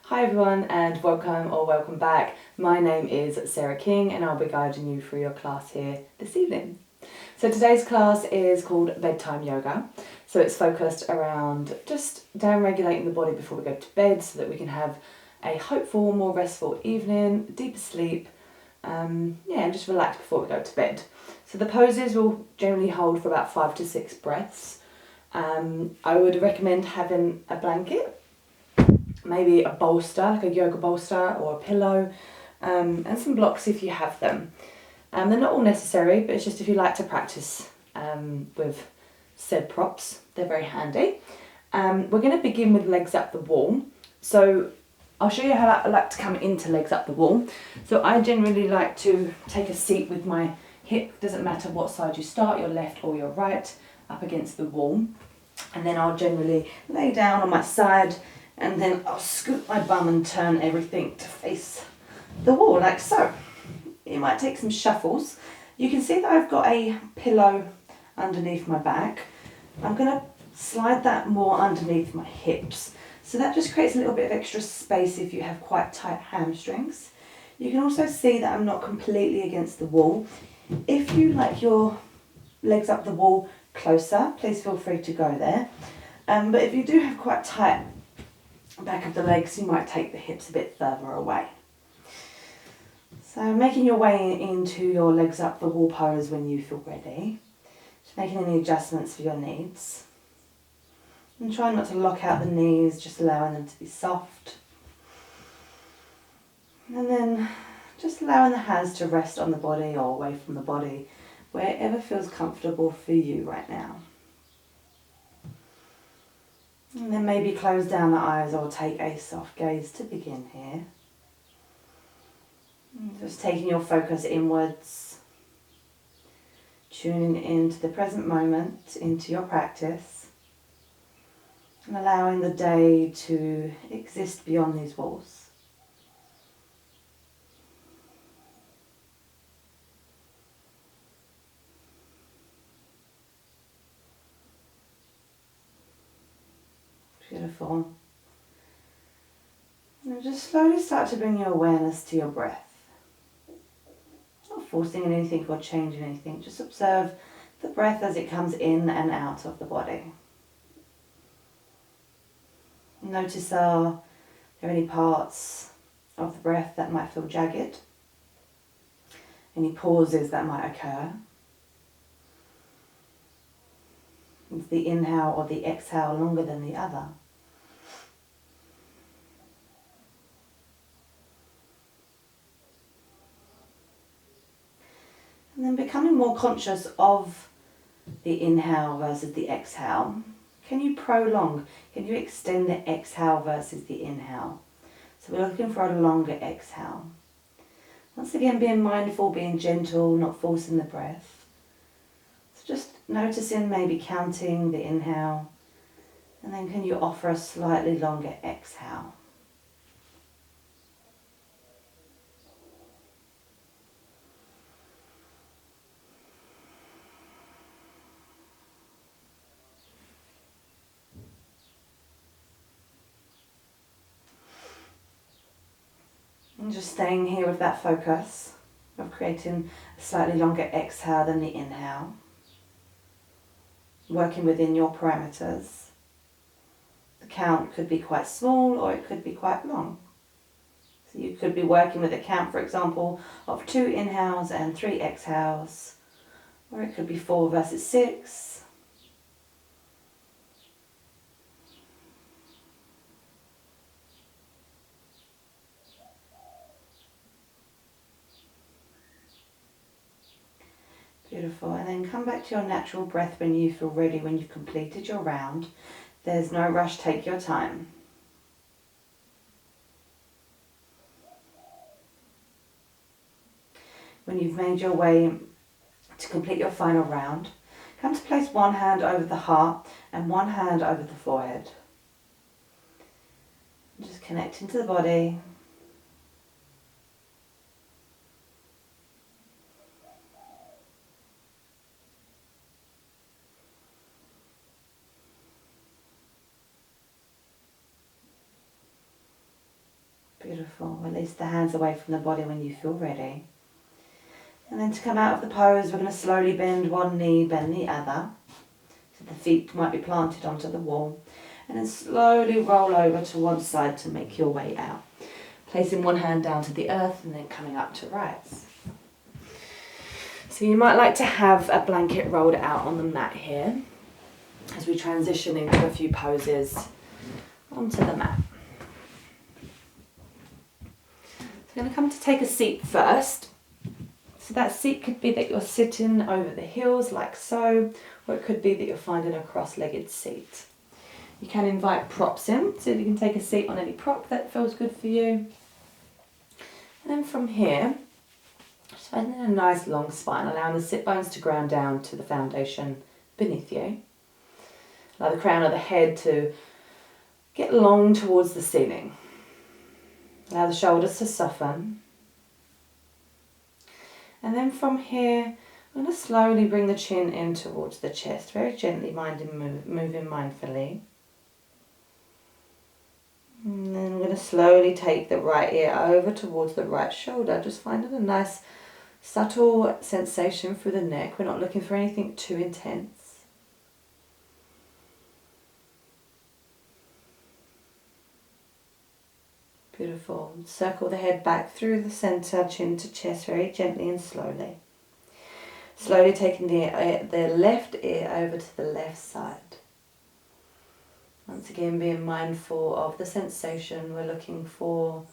Hi everyone and welcome back. My name is Sarah XxX and I'll be guiding you through your class here this evening. So today's class is called Bedtime Yoga. So it's focused around just down-regulating the body before we go to bed so that we can have a hopeful, more restful evening, deeper sleep, and just relax before we go to bed. So the poses will generally hold for about 5 to 6 breaths. I would recommend having a blanket, maybe a bolster, like a yoga bolster or a pillow, and some blocks if you have them. They're not all necessary, but it's just if you like to practice with said props, they're very handy. We're going to begin with legs up the wall. So I'll show you how I like to come into legs up the wall. So I generally like to take a seat with my hip, doesn't matter what side you start, your left or your right, up against the wall. And then I'll generally lay down on my side and then I'll scoot my bum and turn everything to face the wall like so. You might take some shuffles. You can see that I've got a pillow underneath my back. I'm going to slide that more underneath my hips. So that just creates a little bit of extra space if you have quite tight hamstrings. You can also see that I'm not completely against the wall. If you like your legs up the wall closer, please feel free to go there. But if you do have quite tight back of the legs, you might take the hips a bit further away. So making your way into your legs up the wall pose when you feel ready. Just making any adjustments for your needs. And try not to lock out the knees, just allowing them to be soft. And then just allowing the hands to rest on the body or away from the body, wherever feels comfortable for you right now. And then maybe close down the eyes or take a soft gaze to begin here. And just taking your focus inwards, tuning into the present moment, into your practice, and allowing the day to exist beyond these walls. Beautiful. And just slowly start to bring your awareness to your breath. Not forcing anything or changing anything, just observe the breath as it comes in and out of the body. Notice are there any parts of the breath that might feel jagged? Any pauses that might occur? Is the inhale or the exhale longer than the other? And then becoming more conscious of the inhale versus the exhale. Can you prolong? Can you extend the exhale versus the inhale? So we're looking for a longer exhale. Once again, being mindful, being gentle, not forcing the breath. So just noticing, maybe counting the inhale. And then can you offer a slightly longer exhale? And just staying here with that focus of creating a slightly longer exhale than the inhale. Working within your parameters. The count could be quite small or it could be quite long. So you could be working with a count, for example, of 2 inhales and 3 exhales. Or it could be 4 versus 6. Beautiful. And then come back to your natural breath when you feel ready, when you've completed your round. There's no rush, take your time. When you've made your way to complete your final round, come to place one hand over the heart and one hand over the forehead. Just connecting to the body. Beautiful. Release the hands away from the body when you feel ready. And then to come out of the pose, we're going to slowly bend one knee, bend the other. So the feet might be planted onto the wall. And then slowly roll over to one side to make your way out. Placing one hand down to the earth and then coming up to rise. So you might like to have a blanket rolled out on the mat here as we transition into a few poses onto the mat. So I'm going to come to take a seat first. So that seat could be that you're sitting over the heels like so, or it could be that you're finding a cross-legged seat. You can invite props in, so you can take a seat on any prop that feels good for you. And then from here, just finding a nice long spine, allowing the sit bones to ground down to the foundation beneath you. Allow the crown of the head to get long towards the ceiling. Allow the shoulders to soften. And then from here, I'm going to slowly bring the chin in towards the chest, very gently moving mindfully. And then I'm going to slowly take the right ear over towards the right shoulder, just finding a nice subtle sensation through the neck. We're not looking for anything too intense. Beautiful. Circle the head back through the centre, chin to chest, very gently and slowly. Slowly taking the left ear over to the left side. Once again, being mindful of the sensation. We're looking for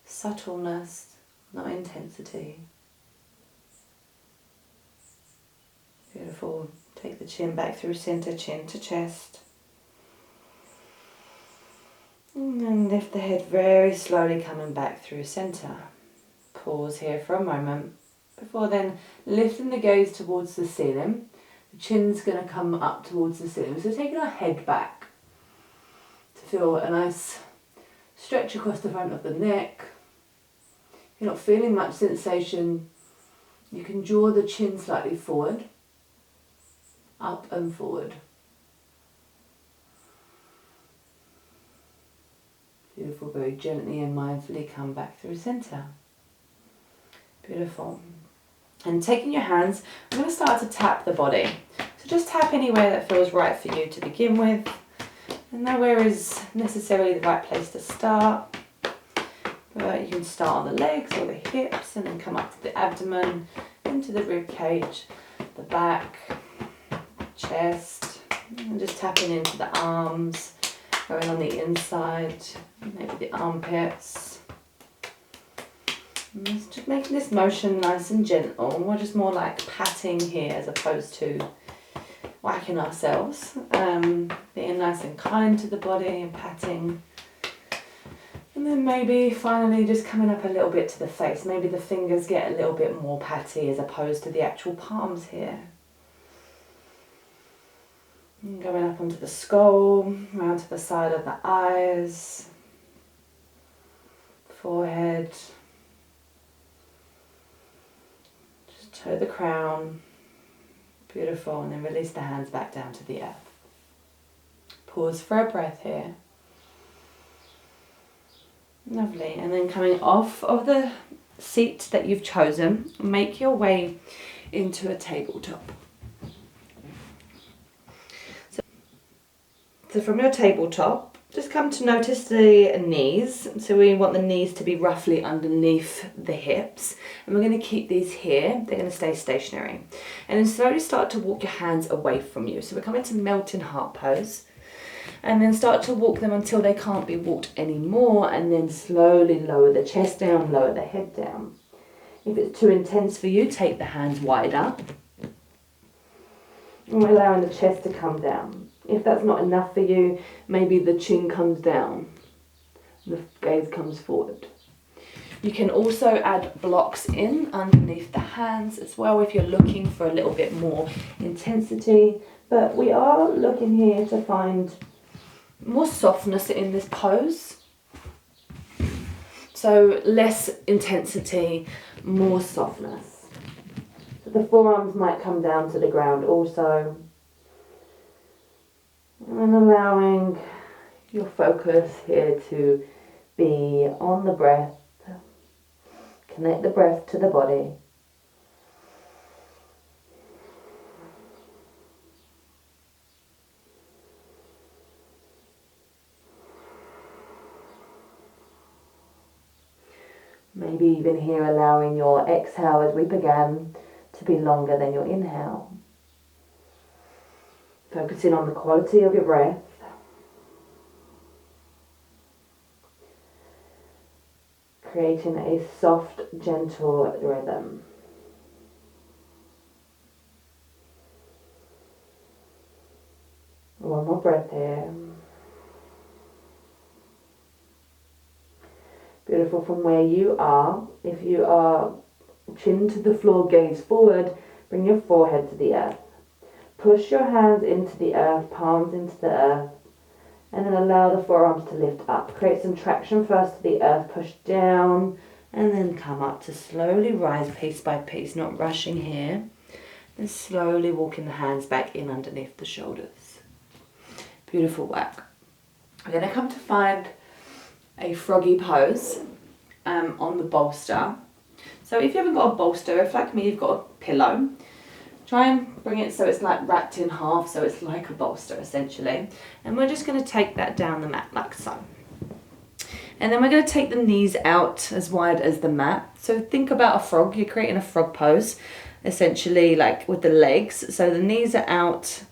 subtleness, not intensity. Beautiful. Take the chin back through centre, chin to chest. And then lift the head very slowly, coming back through centre. Pause here for a moment before then lifting the gaze towards the ceiling. The chin's going to come up towards the ceiling. So taking our head back to feel a nice stretch across the front of the neck. If you're not feeling much sensation, you can draw the chin slightly forward, up and forward. Beautiful, very gently and mindfully come back through centre. Beautiful. And taking your hands, I'm going to start to tap the body. So just tap anywhere that feels right for you to begin with. And nowhere is necessarily the right place to start. But you can start on the legs or the hips and then come up to the abdomen, into the rib cage, the back, chest, and just tapping into the arms. Going on the inside, maybe the armpits. And just making this motion nice and gentle. We're just more like patting here as opposed to whacking ourselves. Being nice and kind to the body and patting. And then maybe finally just coming up a little bit to the face. Maybe the fingers get a little bit more patty as opposed to the actual palms here. And going up onto the skull, round to the side of the eyes, forehead, just toe the crown, beautiful, and then release the hands back down to the earth. Pause for a breath here. Lovely, and then coming off of the seat that you've chosen, make your way into a tabletop. So from your tabletop, just come to notice the knees. So we want the knees to be roughly underneath the hips. And we're going to keep these here. They're going to stay stationary. And then slowly start to walk your hands away from you. So we're coming to melting heart pose. And then start to walk them until they can't be walked anymore. And then slowly lower the chest down, lower the head down. If it's too intense for you, take the hands wider. And we're allowing the chest to come down. If that's not enough for you, maybe the chin comes down, the gaze comes forward. You can also add blocks in underneath the hands as well if you're looking for a little bit more intensity. But we are looking here to find more softness in this pose. So less intensity, more softness. So the forearms might come down to the ground also. And allowing your focus here to Be on the breath. Connect the breath to the body. Maybe even here allowing your exhale as we began to be longer than your inhale. Focusing on the quality of your breath. Creating a soft, gentle rhythm. One more breath here. Beautiful. From where you are, if you are chin to the floor, gaze forward, bring your forehead to the earth. Push your hands into the earth, palms into the earth, and then allow the forearms to lift up. Create some traction first to the earth, push down, and then come up to slowly rise piece by piece, not rushing here. And slowly walking the hands back in underneath the shoulders. Beautiful work. We're going to come to find a froggy pose on the bolster. So if you haven't got a bolster, if like me you've got a pillow, try and bring it so it's like wrapped in half, so it's like a bolster essentially. And we're just going to take that down the mat like so. And then we're going to take the knees out as wide as the mat. So think about a frog. You're creating a frog pose essentially, like with the legs. So the knees are out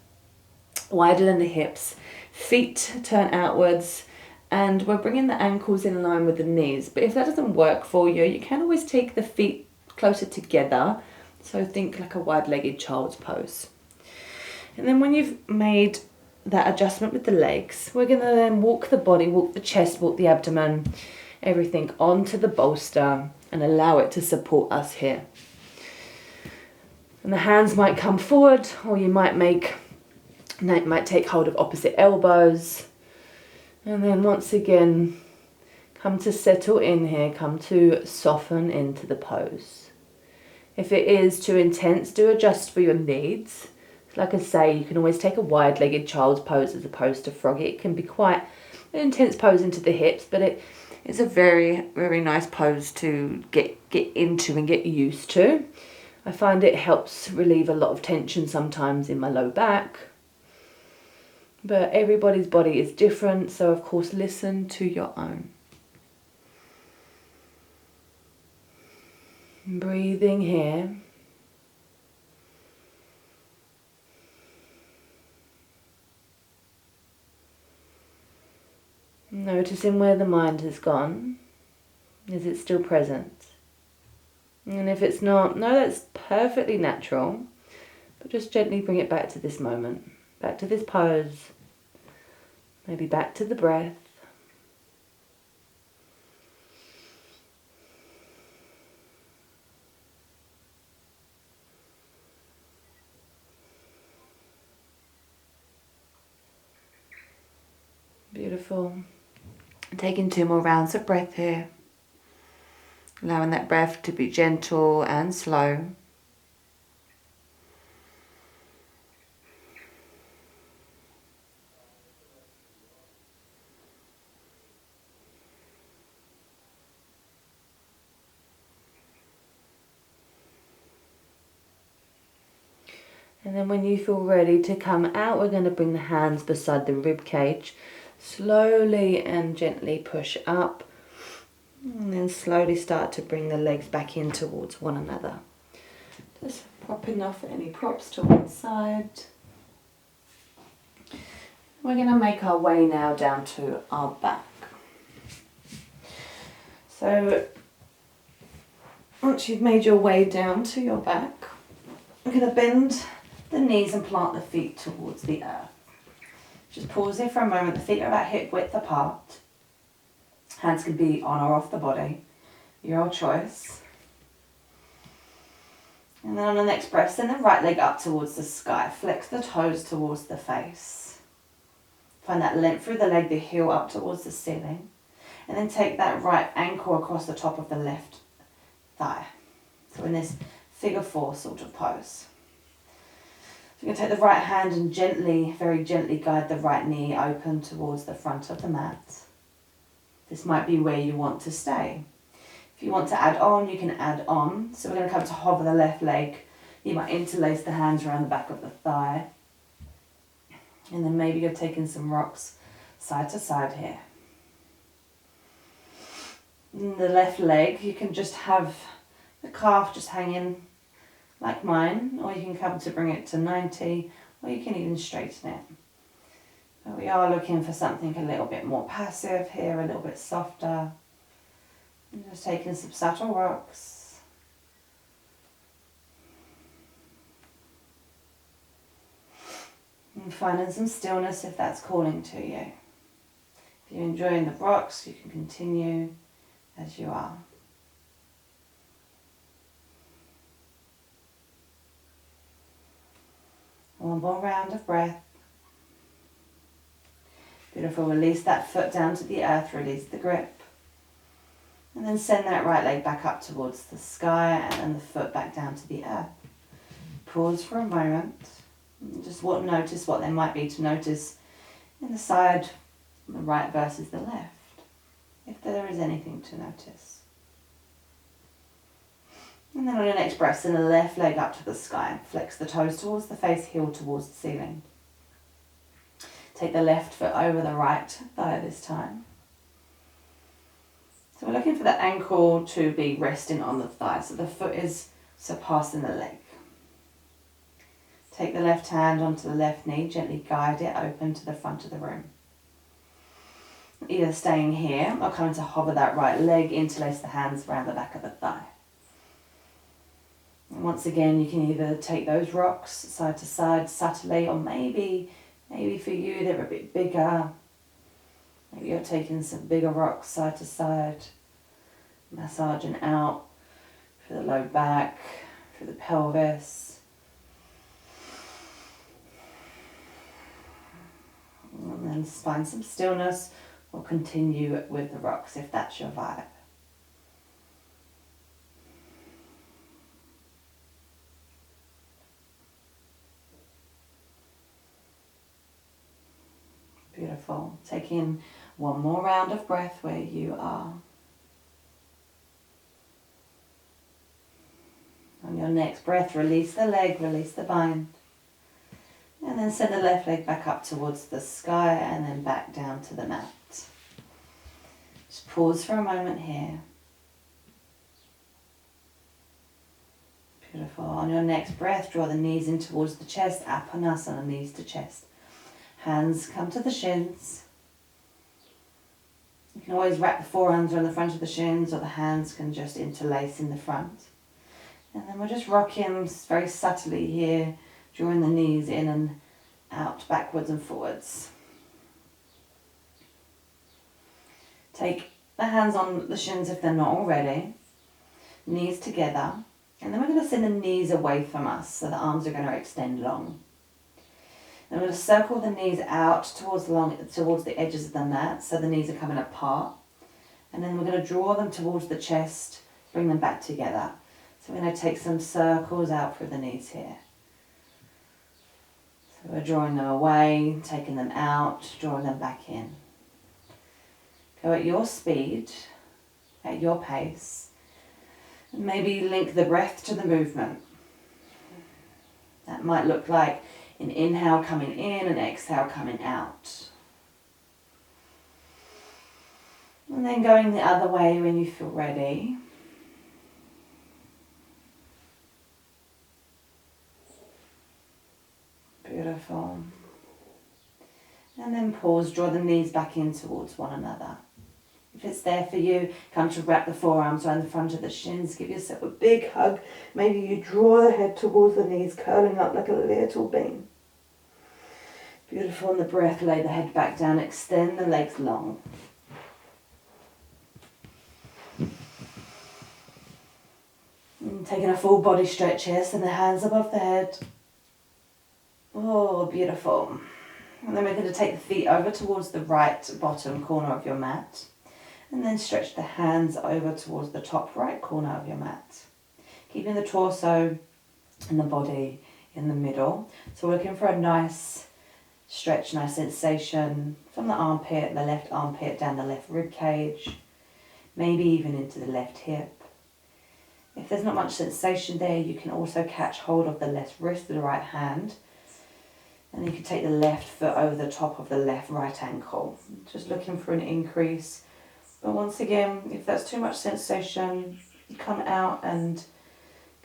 wider than the hips, feet turn outwards, and we're bringing the ankles in line with the knees. But if that doesn't work for you, you can always take the feet closer together. So think like a wide-legged child's pose. And then when you've made that adjustment with the legs, we're going to then walk the body, walk the chest, walk the abdomen, everything onto the bolster and allow it to support us here. And the hands might come forward, or you might take hold of opposite elbows. And then once again, come to settle in here, come to soften into the pose. If it is too intense, do adjust for your needs. Like I say, you can always take a wide-legged child's pose as opposed to froggy. It can be quite an intense pose into the hips, but it's a very, very nice pose to get into and get used to. I find it helps relieve a lot of tension sometimes in my low back. But everybody's body is different, so of course listen to your own. Breathing here. Noticing where the mind has gone. Is it still present? And if it's not, no, that's perfectly natural. But just gently bring it back to this moment. Back to this pose. Maybe back to the breath. Beautiful. Taking 2 more rounds of breath here. Allowing that breath to be gentle and slow. And then when you feel ready to come out, we're going to bring the hands beside the rib cage. Slowly and gently push up. And then slowly start to bring the legs back in towards one another. Just propping off any props to one side. We're going to make our way now down to our back. So once you've made your way down to your back, we're going to bend the knees and plant the feet towards the earth. Just pause here for a moment. The feet are about hip width apart. Hands can be on or off the body. Your choice. And then on the next breath, send the right leg up towards the sky. Flex the toes towards the face. Find that length through the leg, the heel up towards the ceiling. And then take that right ankle across the top of the left thigh. So in this figure 4 sort of pose. So you're going to take the right hand and gently, very gently guide the right knee open towards the front of the mat. This might be where you want to stay. If you want to add on, you can add on. So we're going to come to hover the left leg. You might interlace the hands around the back of the thigh. And then maybe you're taking some rocks side to side here. And the left leg, you can just have the calf just hanging like mine, or you can come to bring it to 90, or you can even straighten it. But we are looking for something a little bit more passive here, a little bit softer. And just taking some subtle rocks. And finding some stillness if that's calling to you. If you're enjoying the rocks, you can continue as you are. One more round of breath. Beautiful. Release that foot down to the earth, release the grip. And then send that right leg back up towards the sky and then the foot back down to the earth. Pause for a moment. And just notice what there might be to notice in the side, the right versus the left, if there is anything to notice. And then on your next breath, send the left leg up to the sky. Flex the toes towards the face, heel towards the ceiling. Take the left foot over the right thigh this time. So we're looking for the ankle to be resting on the thigh, so the foot is surpassing the leg. Take the left hand onto the left knee, gently guide it open to the front of the room. Either staying here or coming to hover that right leg, interlace the hands around the back of the thigh. And once again, you can either take those rocks side to side subtly, or maybe for you they're a bit bigger. Maybe you're taking some bigger rocks side to side, massaging out through the low back, through the pelvis. And then find some stillness or continue with the rocks if that's your vibe. Beautiful. Take in one more round of breath where you are. On your next breath, release the leg, release the bind. And then send the left leg back up towards the sky and then back down to the mat. Just pause for a moment here. Beautiful. On your next breath, draw the knees in towards the chest, Apanasana, knees to chest. Hands come to the shins. You can always wrap the forearms around the front of the shins, or the hands can just interlace in the front. And then we're just rocking very subtly here, drawing the knees in and out, backwards and forwards. Take the hands on the shins if they're not already, knees together, and then we're going to send the knees away from us, so the arms are going to extend long. And we're going to circle the knees out towards the edges of the mat, so the knees are coming apart. And then we're going to draw them towards the chest, bring them back together. So we're going to take some circles out through the knees here. So we're drawing them away, taking them out, drawing them back in. Go at your speed, at your pace, and maybe link the breath to the movement. That might look like an inhale coming in, an exhale coming out. And then going the other way when you feel ready. Beautiful. And then pause, draw the knees back in towards one another. If it's there for you, come to wrap the forearms around the front of the shins, give yourself a big hug. Maybe you draw the head towards the knees, curling up like a little bean. Beautiful. On the breath, lay the head back down, extend the legs long. And taking a full body stretch here, send the hands above the head. Oh, beautiful. And then we're going to take the feet over towards the right bottom corner of your mat. And then stretch the hands over towards the top right corner of your mat. Keeping the torso and the body in the middle. So we're looking for a nice Stretch, nice sensation from the armpit, the left armpit, down the left rib cage, maybe even into the left hip. If there's not much sensation there, you can also catch hold of the left wrist with the right hand, and you can take the left foot over the top of the left right ankle. Just looking for an increase. But once again, if that's too much sensation, you come out and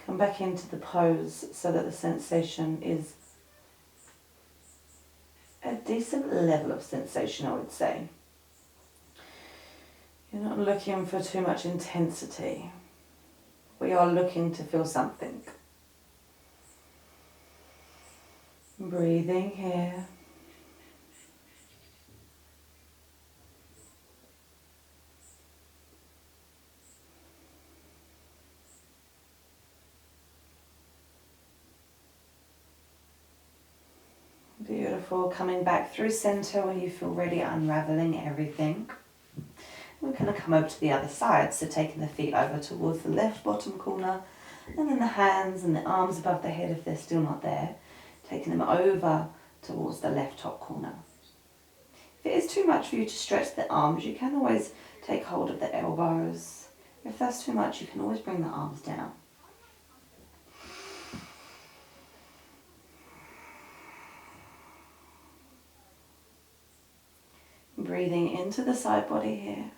come back into the pose so that the sensation is a decent level of sensation, I would say. You're not looking for too much intensity. We are looking to feel something. Breathing here. Beautiful. Coming back through center when you feel ready, unraveling everything. We're going to come over to the other side, so taking the feet over towards the left bottom corner, and then the hands and the arms above the head if they're still not there, taking them over towards the left top corner. If it is too much for you to stretch the arms, you can always take hold of the elbows. If that's too much, you can always bring the arms down. Breathing into the side body here.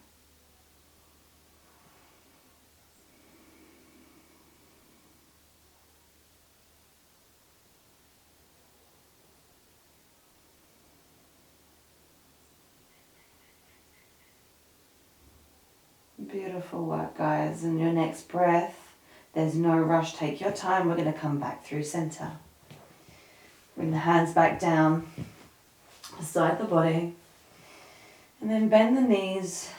Beautiful work, guys. And your next breath, there's no rush, take your time. We're going to come back through center. Bring the hands back down beside the body, and then bend the knees.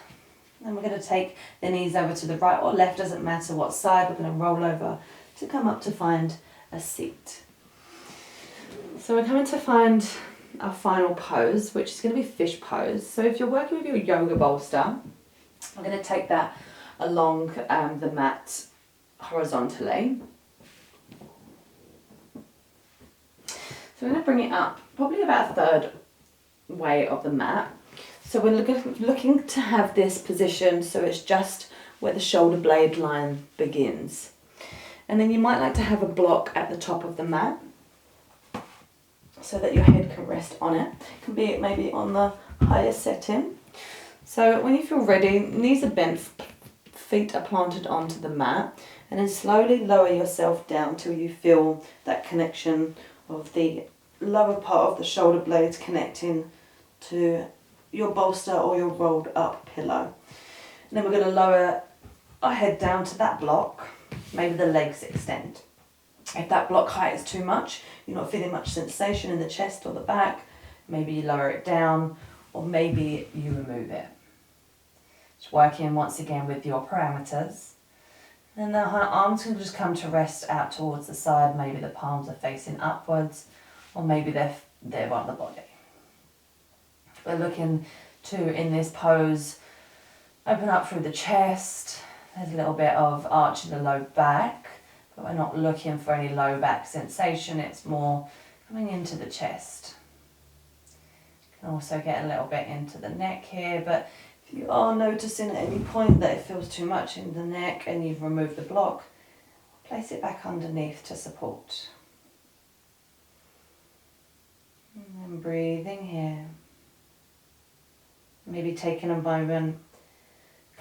And we're going to take the knees over to the right or left, doesn't matter what side. We're going to roll over to come up to find a seat. So we're coming to find our final pose, which is going to be fish pose. So if you're working with your yoga bolster, I'm going to take that along the mat horizontally. So I'm going to bring it up probably about a third way of the mat. So we're looking to have this position so it's just where the shoulder blade line begins. And then you might like to have a block at the top of the mat so that your head can rest on it. It can be maybe on the higher setting. So when you feel ready, knees are bent, feet are planted onto the mat, and then slowly lower yourself down till you feel that connection of the lower part of the shoulder blades connecting to your bolster or your rolled up pillow. And then we're going to lower our head down to that block, maybe the legs extend. If that block height is too much, you're not feeling much sensation in the chest or the back, maybe you lower it down, or maybe you remove it. Just working once again with your parameters. And the arms can just come to rest out towards the side, maybe the palms are facing upwards, or maybe they're on the body. We're looking to, in this pose, open up through the chest. There's a little bit of arch in the low back, but we're not looking for any low back sensation. It's more coming into the chest. You can also get a little bit into the neck here, but if you are noticing at any point that it feels too much in the neck and you've removed the block, place it back underneath to support. And then breathing here. Maybe taking a moment,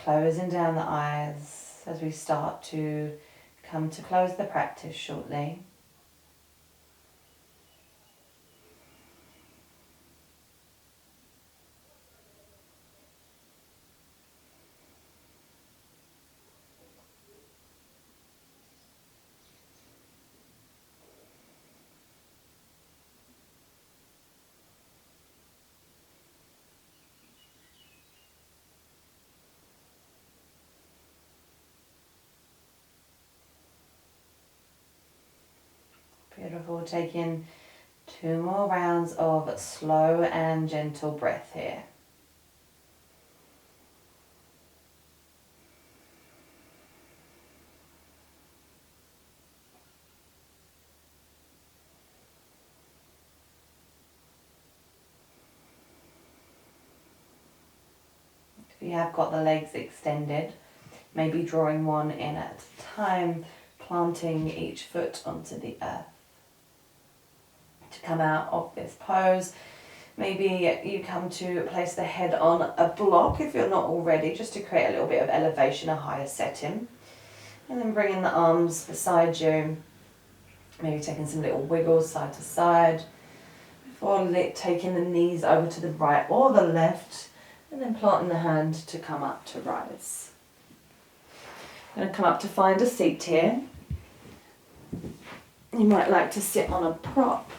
closing down the eyes as we start to come to close the practice shortly. Beautiful. Taking 2 more rounds of slow and gentle breath here. If you have got the legs extended, maybe drawing one in at a time, planting each foot onto the earth. To come out of this pose, maybe you come to place the head on a block if you're not already, just to create a little bit of elevation, a higher setting. And then bringing the arms beside you, maybe taking some little wiggles side to side, before taking the knees over to the right or the left, and then planting the hand to come up to rise. I'm going to come up to find a seat here. You might like to sit on a prop.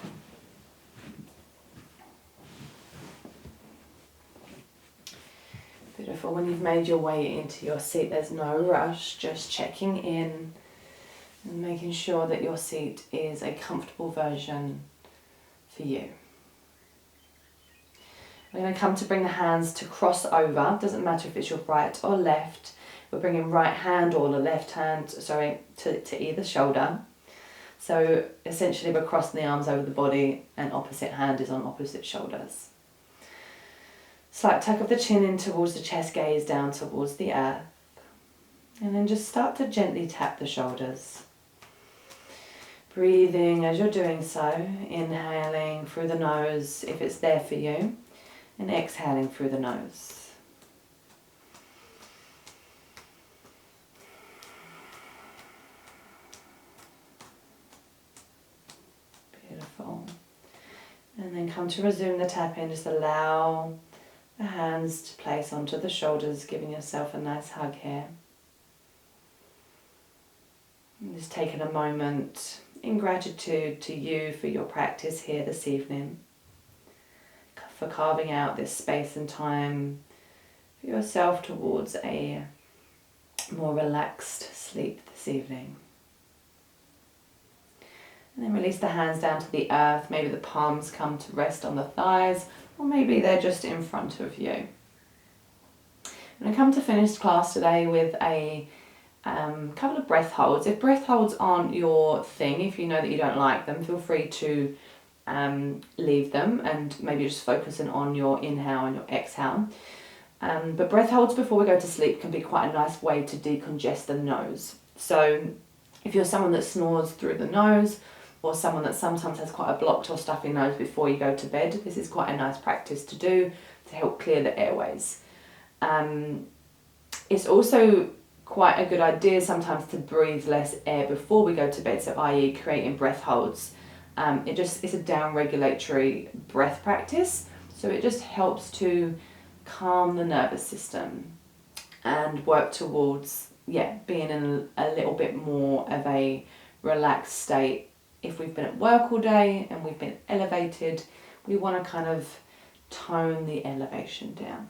Beautiful. When you've made your way into your seat, there's no rush, just checking in and making sure that your seat is a comfortable version for you. We're going to come to bring the hands to cross over. Doesn't matter if it's your right or left. We're bringing right hand or the left hand, to either shoulder. So essentially we're crossing the arms over the body and opposite hand is on opposite shoulders. Slight tuck of the chin in towards the chest, gaze down towards the earth. And then just start to gently tap the shoulders. Breathing as you're doing so, inhaling through the nose if it's there for you, and exhaling through the nose. Beautiful. And then come to resume the tap in, just allow the hands to place onto the shoulders, giving yourself a nice hug here. And just taking a moment in gratitude to you for your practice here this evening, for carving out this space and time for yourself towards a more relaxed sleep this evening. And then release the hands down to the earth. Maybe the palms come to rest on the thighs, or maybe they're just in front of you. I'm going to come to finish class today with a couple of breath holds. If breath holds aren't your thing, if you know that you don't like them, feel free to leave them and maybe just focusing on your inhale and your exhale. But breath holds before we go to sleep can be quite a nice way to decongest the nose. So if you're someone that snores through the nose, or someone that sometimes has quite a blocked or stuffy nose before you go to bed, this is quite a nice practice to do to help clear the airways. It's also quite a good idea sometimes to breathe less air before we go to bed, so i.e. creating breath holds. It's a down-regulatory breath practice, so it just helps to calm the nervous system and work towards being in a little bit more of a relaxed state. If we've been at work all day and we've been elevated, we want to kind of tone the elevation down.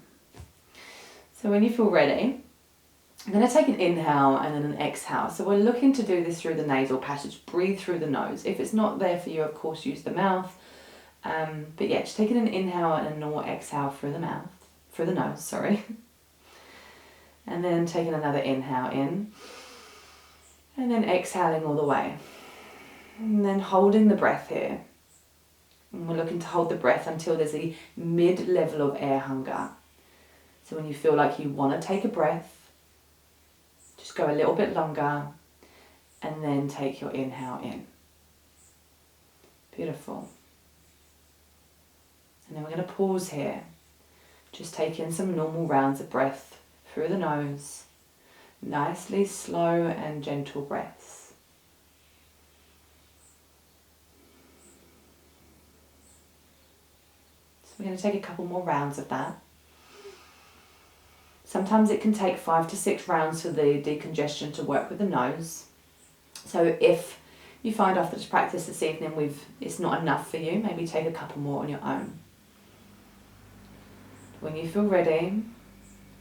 So when you feel ready, I'm going to take an inhale and then an exhale. So we're looking to do this through the nasal passage. Breathe through the nose. If it's not there for you, of course, use the mouth. But just taking an inhale and a normal exhale through the nose, And then taking another inhale in. And then exhaling all the way. And then holding the breath here. And we're looking to hold the breath until there's a mid-level of air hunger. So when you feel like you want to take a breath, just go a little bit longer and then take your inhale in. Beautiful. And then we're going to pause here. Just take in some normal rounds of breath through the nose. Nicely slow and gentle breaths. We're going to take a couple more rounds of that. Sometimes it can take 5 to 6 rounds for the decongestion to work with the nose. So if you find after this practice this evening it's not enough for you, maybe take a couple more on your own. When you feel ready,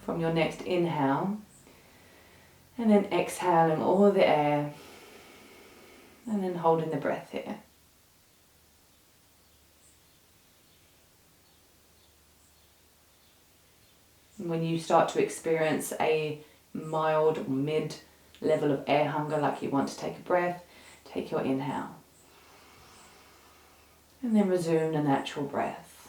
from your next inhale, and then exhaling all the air, and then holding the breath here. When you start to experience a mild mid level of air hunger, like you want to take a breath, take your inhale. And then resume the natural breath.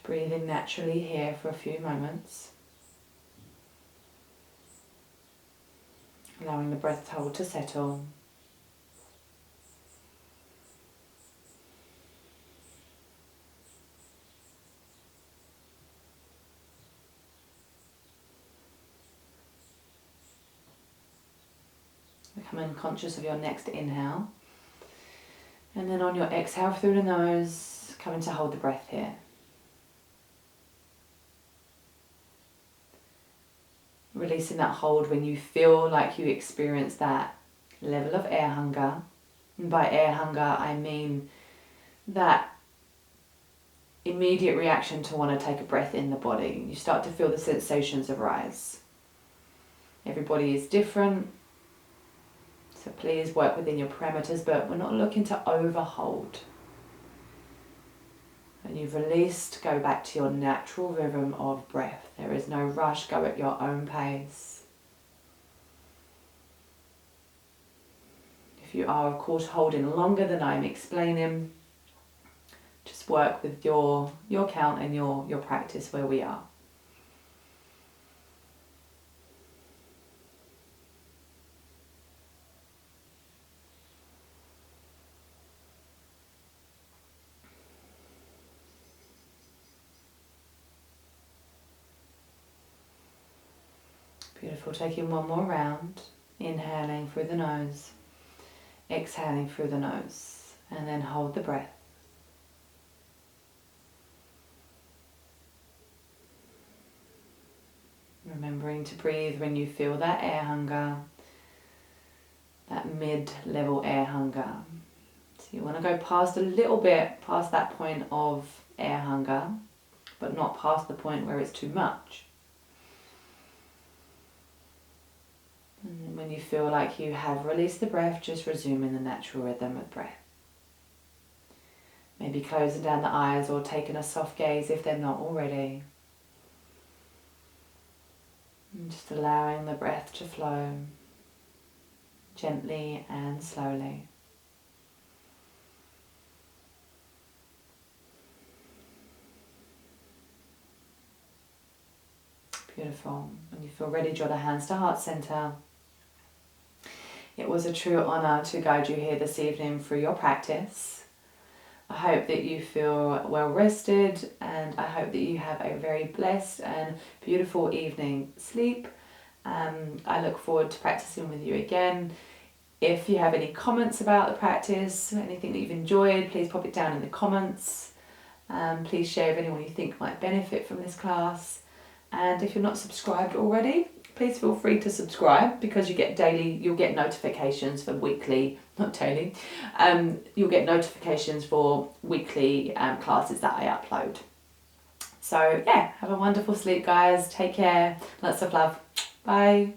breathe in naturally here for a few moments. Allowing the breath hold to settle. Becoming conscious of your next inhale. And then on your exhale through the nose, coming to hold the breath here. Releasing that hold when you feel like you experience that level of air hunger. And by air hunger, I mean that immediate reaction to want to take a breath in the body. You start to feel the sensations arise. Everybody is different, so please work within your parameters, but we're not looking to overhold. And you've released, go back to your natural rhythm of breath. There is no rush, go at your own pace. If you are, of course, holding longer than I'm explaining, just work with your count and your practice where we are. Beautiful. Taking one more round. Inhaling through the nose. Exhaling through the nose. And then hold the breath. Remembering to breathe when you feel that air hunger. That mid-level air hunger. So you want to go past a little bit, past that point of air hunger, but not past the point where it's too much. And when you feel like you have released the breath, just resuming the natural rhythm of breath. Maybe closing down the eyes or taking a soft gaze if they're not already. And just allowing the breath to flow gently and slowly. Beautiful. When you feel ready, draw the hands to heart center. It was a true honour to guide you here this evening through your practice. I hope that you feel well rested, and I hope that you have a very blessed and beautiful evening sleep. I look forward to practicing with you again. If you have any comments about the practice, anything that you've enjoyed, please pop it down in the comments. Please share with anyone you think might benefit from this class. And if you're not subscribed already, please feel free to subscribe, because you'll get notifications for weekly, not daily, you'll get notifications for weekly classes that I upload. So yeah, have a wonderful sleep guys, take care, lots of love, bye.